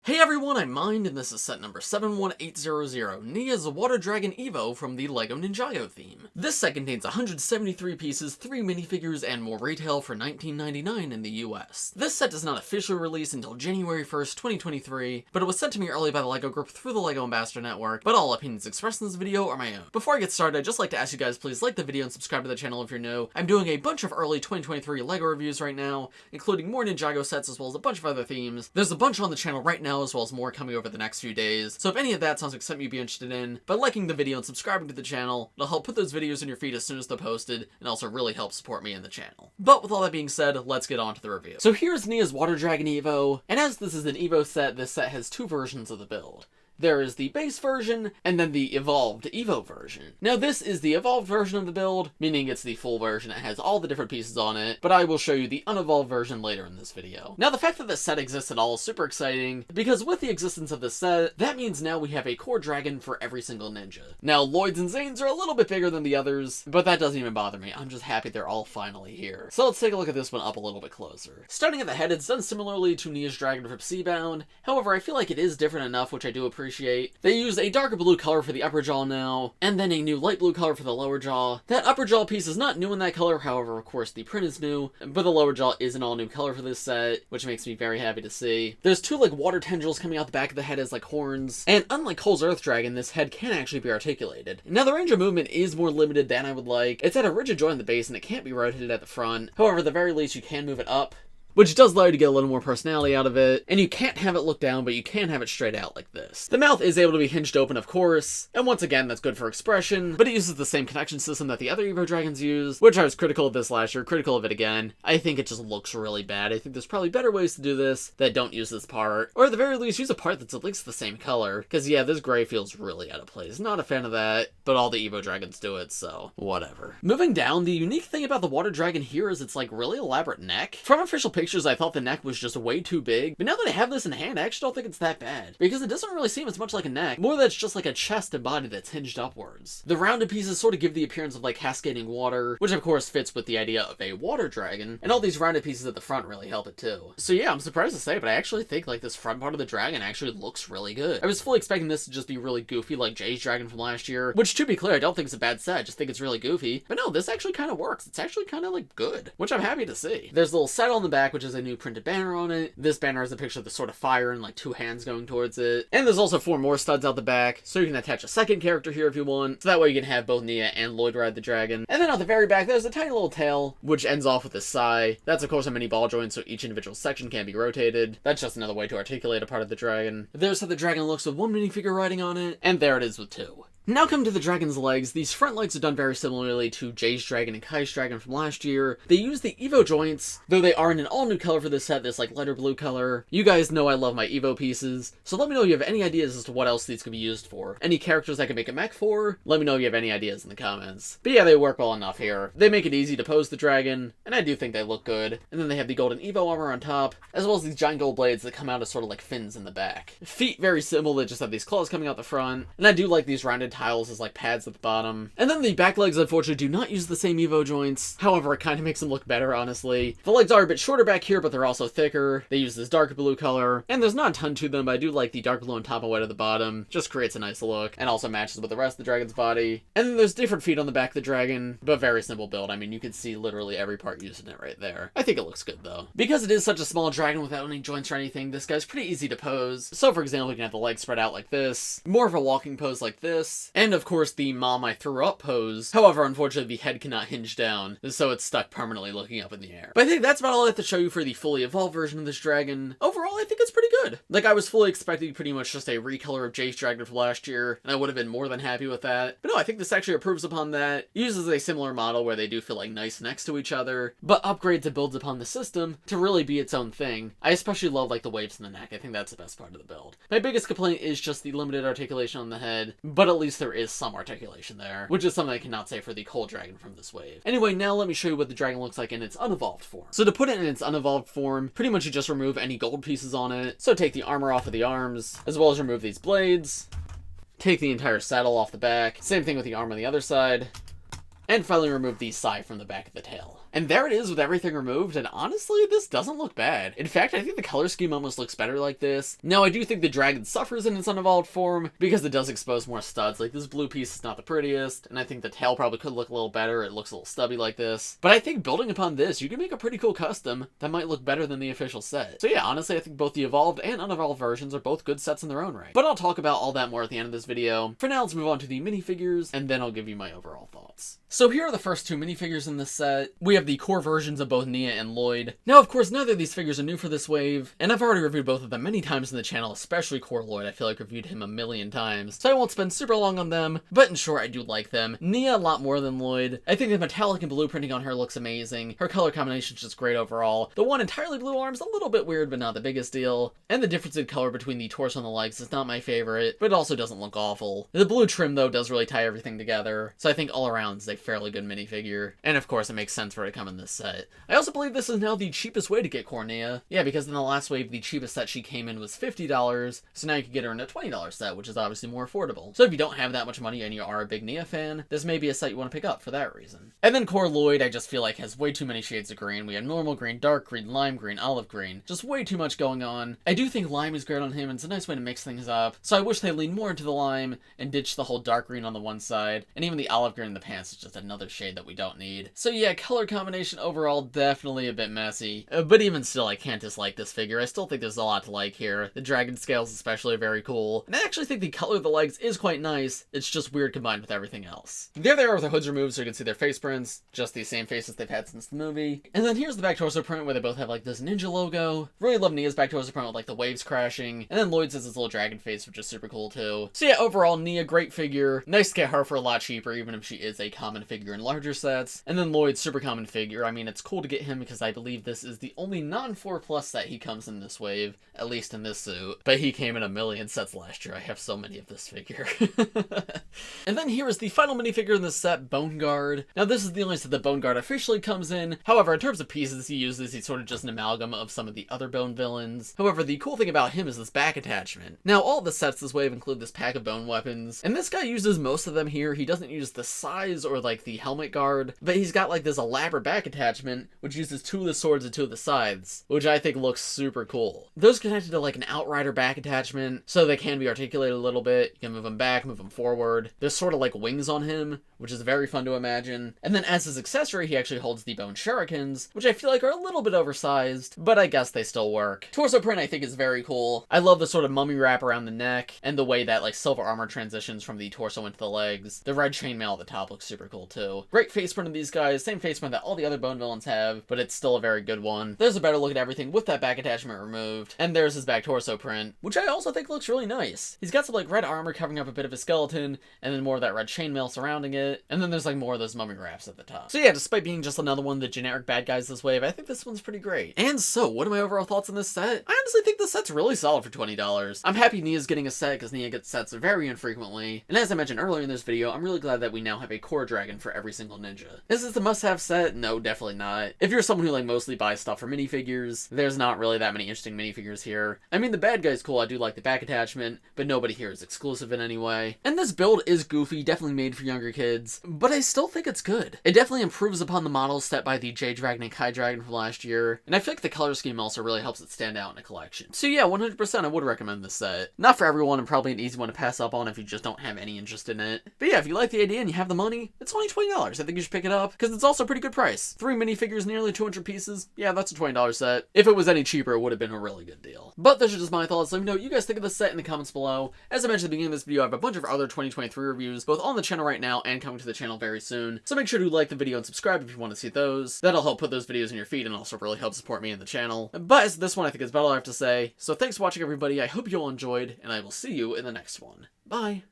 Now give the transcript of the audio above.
Hey everyone, I'm Mind, and this is set number 71800, Nia's Water Dragon EVO from the LEGO Ninjago theme. This set contains 173 pieces, 3 minifigures, and will retail for $19.99 in the US. This set does not officially release until January 1st, 2023, but it was sent to me early by the LEGO group through the LEGO Ambassador Network, but all opinions expressed in this video are my own. Before I get started, I'd just like to ask you guys please like the video and subscribe to the channel if you're new. I'm doing a bunch of early 2023 LEGO reviews right now, including more Ninjago sets as well as a bunch of other themes. There's a bunch on the channel right now as well as more coming over the next few days, so if any of that sounds like something you'd be interested in, by liking the video and subscribing to the channel, it'll help put those videos in your feed as soon as they're posted, and also really help support me and the channel. But with all that being said, let's get on to the review. So here's Nia's Water Dragon EVO, and as this is an EVO set, this set has two versions of the build. There is the base version, and then the evolved EVO version. Now this is the evolved version of the build, meaning it's the full version that has all the different pieces on it, but I will show you the unevolved version later in this video. Now the fact that this set exists at all is super exciting, because with the existence of this set, that means now we have a core dragon for every single ninja. Now Lloyd's and Zane's are a little bit bigger than the others, but that doesn't even bother me. I'm just happy they're all finally here. So let's take a look at this one up a little bit closer. Starting at the head, it's done similarly to Nia's dragon from Seabound. However, I feel like it is different enough, which I do appreciate. They use a darker blue color for the upper jaw now, and then a new light blue color for the lower jaw. That upper jaw piece is not new in that color, however, of course, the print is new, but the lower jaw is an all-new color for this set, which makes me very happy to see. There's two, water tendrils coming out the back of the head as, horns, and unlike Cole's Earth Dragon, this head can actually be articulated. Now, the range of movement is more limited than I would like. It's at a rigid joint in the base, and it can't be rotated at the front. However, at the very least, you can move it up, which does allow you to get a little more personality out of it, and you can't have it look down, but you can have it straight out like this. The mouth is able to be hinged open, of course, and once again, that's good for expression, but it uses the same connection system that the other EVO dragons use, which I was critical of this last year, critical of it again. I think it just looks really bad. I think there's probably better ways to do this that don't use this part, or at the very least, use a part that's at least the same color, because yeah, this gray feels really out of place. Not a fan of that, but all the EVO dragons do it, so whatever. Moving down, the unique thing about the water dragon here is its really elaborate neck. From official pictures, I thought the neck was just way too big, but now that I have this in hand, I actually don't think it's that bad, because it doesn't really seem as much like a neck, more that it's just like a chest and body that's hinged upwards. The rounded pieces sort of give the appearance of cascading water, which of course fits with the idea of a water dragon, and all these rounded pieces at the front really help it too. So yeah, I'm surprised to say, but I actually think this front part of the dragon actually looks really good. I was fully expecting this to just be really goofy like Jay's dragon from last year, which to be clear, I don't think it's a bad set, I just think it's really goofy, but no, this actually kind of works. It's actually kind of good, which I'm happy to see. There's a little saddle on the back, which is a new printed banner on it. This banner has a picture of the sword of fire and two hands going towards it. And there's also 4 more studs out the back, so you can attach a second character here if you want. So that way you can have both Nia and Lloyd ride the dragon. And then at the very back, there's a tiny little tail, which ends off with a sigh. That's of course a mini ball joint, so each individual section can be rotated. That's just another way to articulate a part of the dragon. There's how the dragon looks with 1 minifigure riding on it, and there it is with 2. Now come to the dragon's legs. These front legs are done very similarly to Jay's dragon and Kai's dragon from last year. They use the EVO joints, though they are in an all-new color for this set, this lighter blue color. You guys know I love my EVO pieces, so let me know if you have any ideas as to what else these could be used for. Any characters I can make a mech for? Let me know if you have any ideas in the comments. But yeah, they work well enough here. They make it easy to pose the dragon, and I do think they look good. And then they have the golden EVO armor on top, as well as these giant gold blades that come out as sort of like fins in the back. Feet very simple, they just have these claws coming out the front, and I do like these rounded tiles as pads at the bottom. And then the back legs unfortunately do not use the same EVO joints. However, it kind of makes them look better, honestly. The legs are a bit shorter back here, but they're also thicker. They use this darker blue color, and there's not a ton to them, but I do like the dark blue on top and white at the bottom. Just creates a nice look, and also matches with the rest of the dragon's body. And then there's different feet on the back of the dragon, but very simple build. I mean, you can see literally every part used in it right there. I think it looks good, though. Because it is such a small dragon without any joints or anything, this guy's pretty easy to pose. So, for example, you can have the legs spread out like this, more of a walking pose like this, and of course, the mom I threw up pose. However, unfortunately, the head cannot hinge down, so it's stuck permanently looking up in the air. But I think that's about all I have to show you for the fully evolved version of this dragon. Overall, I think it's pretty good. I was fully expecting pretty much just a recolor of Jay's dragon from last year, and I would have been more than happy with that. But no, I think this actually improves upon that, uses a similar model where they do feel nice next to each other, but upgrades and builds upon the system to really be its own thing. I especially love the waves in the neck. I think that's the best part of the build. My biggest complaint is just the limited articulation on the head, but at least there is some articulation there, which is something I cannot say for the Cole dragon from this wave. Anyway, now let me show you what the dragon looks like in its unevolved form. So to put it in its unevolved form, pretty much you just remove any gold pieces on it. So take the armor off of the arms, as well as remove these blades. Take the entire saddle off the back. Same thing with the arm on the other side. And finally remove the sai from the back of the tail. And there it is with everything removed, and honestly, this doesn't look bad. In fact, I think the color scheme almost looks better like this. Now, I do think the dragon suffers in its unevolved form, because it does expose more studs. Like, this blue piece is not the prettiest, and I think the tail probably could look a little better. It looks a little stubby like this. But I think building upon this, you can make a pretty cool custom that might look better than the official set. So yeah, honestly, I think both the evolved and unevolved versions are both good sets in their own right. But I'll talk about all that more at the end of this video. For now, let's move on to the minifigures, and then I'll give you my overall thoughts. So here are the first two minifigures in this set. We have the core versions of both Nia and Lloyd. Now, of course, neither of these figures are new for this wave, and I've already reviewed both of them many times in the channel, especially core Lloyd. I feel like I've reviewed him a million times, so I won't spend super long on them, but in short, I do like them. Nia a lot more than Lloyd. I think the metallic and blue printing on her looks amazing. Her color combination is just great overall. The one entirely blue arm's a little bit weird, but not the biggest deal. And the difference in color between the torso and the legs is not my favorite, but it also doesn't look awful. The blue trim, though, does really tie everything together, so I think all around it's a fairly good minifigure. And of course, it makes sense for it to come in this set. I also believe this is now the cheapest way to get core Nia. Yeah, because in the last wave, the cheapest set she came in was $50, so now you can get her in a $20 set, which is obviously more affordable. So if you don't have that much money and you are a big Nia fan, this may be a set you want to pick up for that reason. And then core Lloyd, I just feel like has way too many shades of green. We have normal green, dark green, lime green, olive green. Just way too much going on. I do think lime is great on him, and it's a nice way to mix things up. So I wish they leaned more into the lime and ditched the whole dark green on the one side, and even the olive green in the pants is just another shade that we don't need. So yeah, color combination overall definitely a bit messy, but even still I can't dislike this figure. I still think there's a lot to like here. The dragon scales especially are very cool, and I actually think the color of the legs is quite nice. It's just weird combined with everything else. There they are with their hoods removed so you can see their face prints, just the same faces they've had since the movie. And then here's the back torso print where they both have like this ninja logo. Really love Nia's back torso print with like the waves crashing, and then Lloyd's has his little dragon face, which is super cool too. So yeah, overall Nia, great figure. Nice to get her for a lot cheaper, even if she is a common figure in larger sets. And then Lloyd's super common figure. I mean, it's cool to get him because I believe this is the only non-4+ set he comes in this wave, at least in this suit. But he came in a million sets last year. I have so many of this figure. And then here is the final minifigure in this set, Bone Guard. Now this is the only set that Bone Guard officially comes in. However, in terms of pieces he uses, he's sort of just an amalgam of some of the other bone villains. However, the cool thing about him is this back attachment. Now all the sets this wave include this pack of bone weapons, and this guy uses most of them here. He doesn't use the size or like the helmet guard, but he's got like this elaborate back attachment which uses 2 of the swords and 2 of the scythes, which I think looks super cool. Those connected to like an outrider back attachment, so they can be articulated a little bit. You can move them back, move them forward. There's sort of like wings on him, which is very fun to imagine. And then as his accessory, he actually holds the bone shurikens, which I feel like are a little bit oversized, but I guess they still work. Torso print I think is very cool. I love the sort of mummy wrap around the neck, and the way that like silver armor transitions from the torso into the legs. The red chainmail at the top looks super cool too. Great face print of these guys, same face print that all the other bone villains have, but it's still a very good one. There's a better look at everything with that back attachment removed, and there's his back torso print, which I also think looks really nice. He's got some like red armor covering up a bit of his skeleton, and then more of that red chainmail surrounding it, and then there's like more of those mummy wraps at the top. So yeah, despite being just another one of the generic bad guys this wave, I think this one's pretty great. And so, what are my overall thoughts on this set? I honestly think this set's really solid for $20. I'm happy Nia's getting a set, because Nia gets sets very infrequently, and as I mentioned earlier in this video, I'm really glad that we now have a core dragon for every single ninja. Is this a must-have set? No, definitely not. If you're someone who like mostly buys stuff for minifigures, there's not really that many interesting minifigures here. I mean, the bad guy's cool, I do like the back attachment, but nobody here is exclusive in any way. And this build is goofy, definitely made for younger kids, but I still think it's good. It definitely improves upon the models set by the J Dragon and Kai Dragon from last year, and I feel like the color scheme also really helps it stand out in a collection. So yeah, 100% I would recommend this set. Not for everyone, and probably an easy one to pass up on if you just don't have any interest in it. But yeah, if you like the idea and you have the money, it's only $20. I think you should pick it up, because it's also a pretty good price. 3 minifigures, nearly 200 pieces. Yeah, that's a $20 set. If it was any cheaper, it would have been a really good deal. But those are just my thoughts. Let me know what you guys think of this set in the comments below. As I mentioned at the beginning of this video, I have a bunch of other 2023 reviews, both on the channel right now and coming to the channel very soon. So make sure to like the video and subscribe if you want to see those. That'll help put those videos in your feed and also really help support me and the channel. But as this one, I think is about all I have to say. So thanks for watching, everybody. I hope you all enjoyed, and I will see you in the next one. Bye!